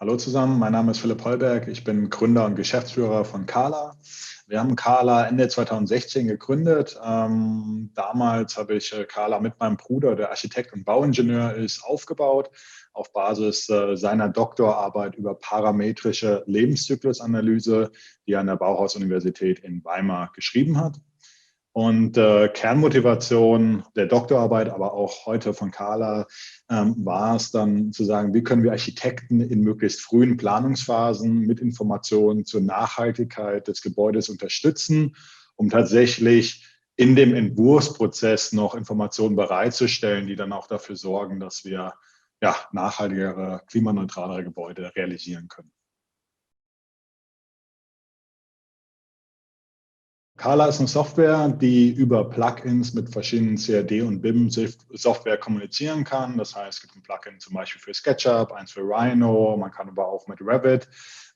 Hallo zusammen, mein Name ist Philipp Holberg, ich bin Gründer und Geschäftsführer von Carla. Wir haben Carla Ende 2016 gegründet. Damals habe ich Carla mit meinem Bruder, der Architekt und Bauingenieur ist, aufgebaut auf Basis seiner Doktorarbeit über parametrische Lebenszyklusanalyse, die er an der Bauhaus-Universität in Weimar geschrieben hat. Und Kernmotivation der Doktorarbeit, aber auch heute von Carla, war es dann zu sagen, wie können wir Architekten in möglichst frühen Planungsphasen mit Informationen zur Nachhaltigkeit des Gebäudes unterstützen, um tatsächlich in dem Entwurfsprozess noch Informationen bereitzustellen, die dann auch dafür sorgen, dass wir nachhaltigere, klimaneutralere Gebäude realisieren können. Carla ist eine Software, die über Plugins mit verschiedenen CAD- und BIM-Software kommunizieren kann. Das heißt, es gibt ein Plugin zum Beispiel für SketchUp, eins für Rhino. Man kann aber auch mit Revit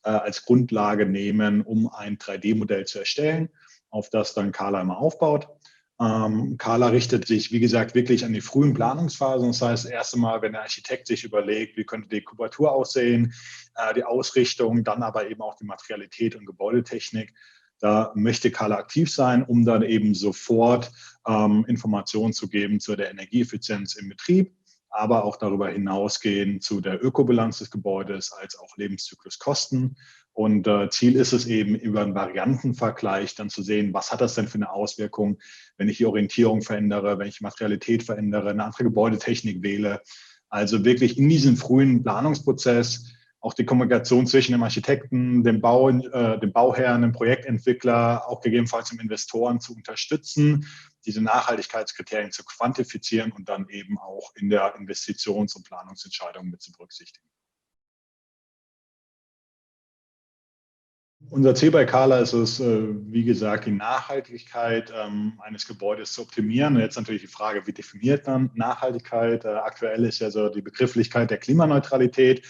als Grundlage nehmen, um ein 3D-Modell zu erstellen, auf das dann Carla immer aufbaut. Carla richtet sich, wie gesagt, wirklich an die frühen Planungsphasen. Das heißt, das erste Mal, wenn der Architekt sich überlegt, wie könnte die Kubatur aussehen, die Ausrichtung, dann aber eben auch die Materialität und Gebäudetechnik. Da möchte Carla aktiv sein, um dann eben sofort Informationen zu geben zu der Energieeffizienz im Betrieb, aber auch darüber hinausgehen zu der Ökobilanz des Gebäudes als auch Lebenszykluskosten. Und Ziel ist es eben, über einen Variantenvergleich dann zu sehen, was hat das denn für eine Auswirkung, wenn ich die Orientierung verändere, wenn ich Materialität verändere, eine andere Gebäudetechnik wähle. Also wirklich in diesem frühen Planungsprozess auch die Kommunikation zwischen dem Architekten, dem Bauherrn, dem Projektentwickler, auch gegebenenfalls dem Investoren zu unterstützen, diese Nachhaltigkeitskriterien zu quantifizieren und dann eben auch in der Investitions- und Planungsentscheidung mit zu berücksichtigen. Unser Ziel bei Carla ist es, wie gesagt, die Nachhaltigkeit eines Gebäudes zu optimieren. Und jetzt natürlich die Frage, wie definiert man Nachhaltigkeit? Aktuell ist ja so die Begrifflichkeit der Klimaneutralität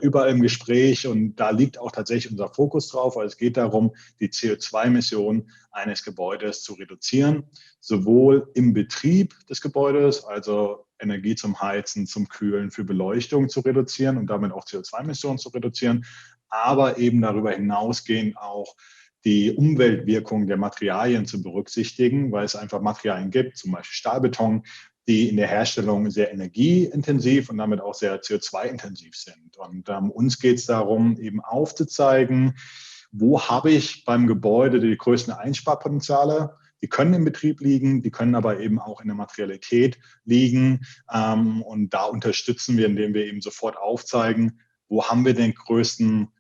überall im Gespräch und da liegt auch tatsächlich unser Fokus drauf, weil es geht darum, die CO2-Emissionen eines Gebäudes zu reduzieren, sowohl im Betrieb des Gebäudes, also Energie zum Heizen, zum Kühlen, für Beleuchtung zu reduzieren und damit auch CO2-Emissionen zu reduzieren, aber eben darüber hinausgehend auch die Umweltwirkung der Materialien zu berücksichtigen, weil es einfach Materialien gibt, zum Beispiel Stahlbeton, die in der Herstellung sehr energieintensiv und damit auch sehr CO2-intensiv sind. Und uns geht es darum, eben aufzuzeigen, wo habe ich beim Gebäude die größten Einsparpotenziale. Die können im Betrieb liegen, die können aber eben auch in der Materialität liegen. Und da unterstützen wir, indem wir eben sofort aufzeigen, wo haben wir den größten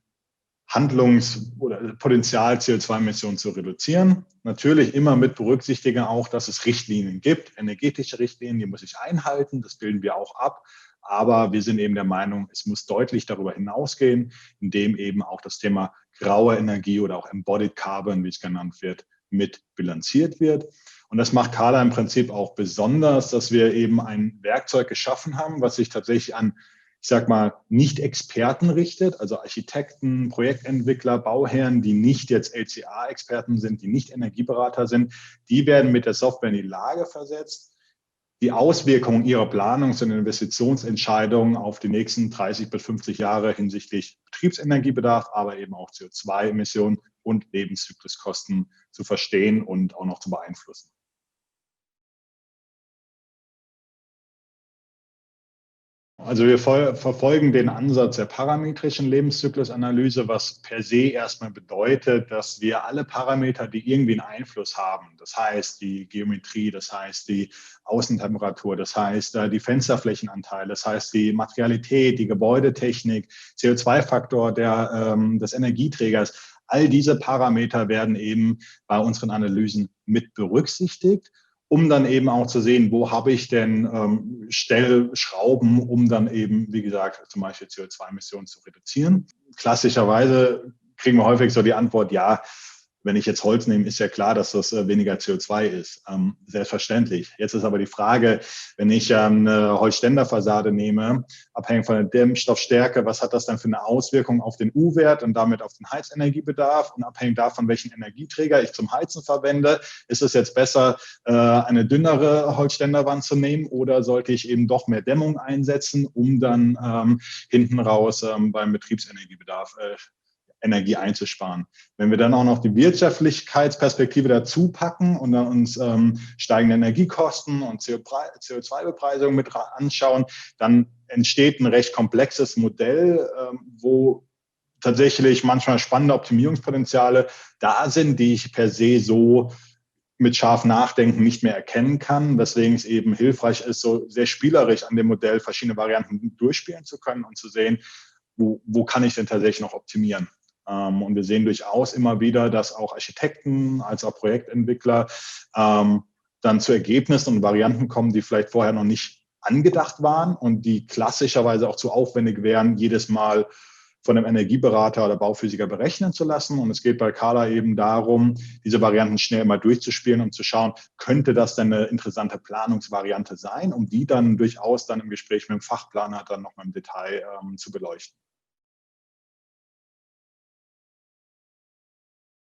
oder Potenzial, CO2-Emissionen zu reduzieren. Natürlich immer mit berücksichtigen auch, dass es Richtlinien gibt, energetische Richtlinien, die muss ich einhalten, das bilden wir auch ab. Aber wir sind eben der Meinung, es muss deutlich darüber hinausgehen, indem eben auch das Thema graue Energie oder auch Embodied Carbon, wie es genannt wird, mit bilanziert wird. Und das macht Carla im Prinzip auch besonders, dass wir eben ein Werkzeug geschaffen haben, was sich tatsächlich an, ich sag mal, nicht Experten richtet, also Architekten, Projektentwickler, Bauherren, die nicht jetzt LCA-Experten sind, die nicht Energieberater sind, die werden mit der Software in die Lage versetzt, die Auswirkungen ihrer Planungs- und Investitionsentscheidungen auf die nächsten 30 bis 50 Jahre hinsichtlich Betriebsenergiebedarf, aber eben auch CO2-Emissionen und Lebenszykluskosten zu verstehen und auch noch zu beeinflussen. Also wir verfolgen den Ansatz der parametrischen Lebenszyklusanalyse, was per se erstmal bedeutet, dass wir alle Parameter, die irgendwie einen Einfluss haben, das heißt die Geometrie, das heißt die Außentemperatur, das heißt die Fensterflächenanteil, das heißt die Materialität, die Gebäudetechnik, CO2-Faktor des Energieträgers, all diese Parameter werden eben bei unseren Analysen mit berücksichtigt, um dann eben auch zu sehen, wo habe ich denn Stellschrauben, um dann eben, wie gesagt, zum Beispiel CO2-Emissionen zu reduzieren. Klassischerweise kriegen wir häufig so die Antwort, ja, wenn ich jetzt Holz nehme, ist ja klar, dass das weniger CO2 ist. Selbstverständlich. Jetzt ist aber die Frage, wenn ich eine Holzständerfassade nehme, abhängig von der Dämmstoffstärke, was hat das dann für eine Auswirkung auf den U-Wert und damit auf den Heizenergiebedarf? Und abhängig davon, welchen Energieträger ich zum Heizen verwende, ist es jetzt besser, eine dünnere Holzständerwand zu nehmen oder sollte ich eben doch mehr Dämmung einsetzen, um dann hinten raus beim Betriebsenergiebedarf Energie einzusparen. Wenn wir dann auch noch die Wirtschaftlichkeitsperspektive dazu packen und dann uns steigende Energiekosten und CO2-Bepreisung mit anschauen, dann entsteht ein recht komplexes Modell, wo tatsächlich manchmal spannende Optimierungspotenziale da sind, die ich per se so mit scharf Nachdenken nicht mehr erkennen kann, weswegen es eben hilfreich ist, so sehr spielerisch an dem Modell verschiedene Varianten durchspielen zu können und zu sehen, wo kann ich denn tatsächlich noch optimieren. Und wir sehen durchaus immer wieder, dass auch Architekten als auch Projektentwickler dann zu Ergebnissen und Varianten kommen, die vielleicht vorher noch nicht angedacht waren und die klassischerweise auch zu aufwendig wären, jedes Mal von einem Energieberater oder Bauphysiker berechnen zu lassen. Und es geht bei Carla eben darum, diese Varianten schnell mal durchzuspielen und zu schauen, könnte das denn eine interessante Planungsvariante sein, um die dann durchaus dann im Gespräch mit dem Fachplaner dann nochmal im Detail zu beleuchten.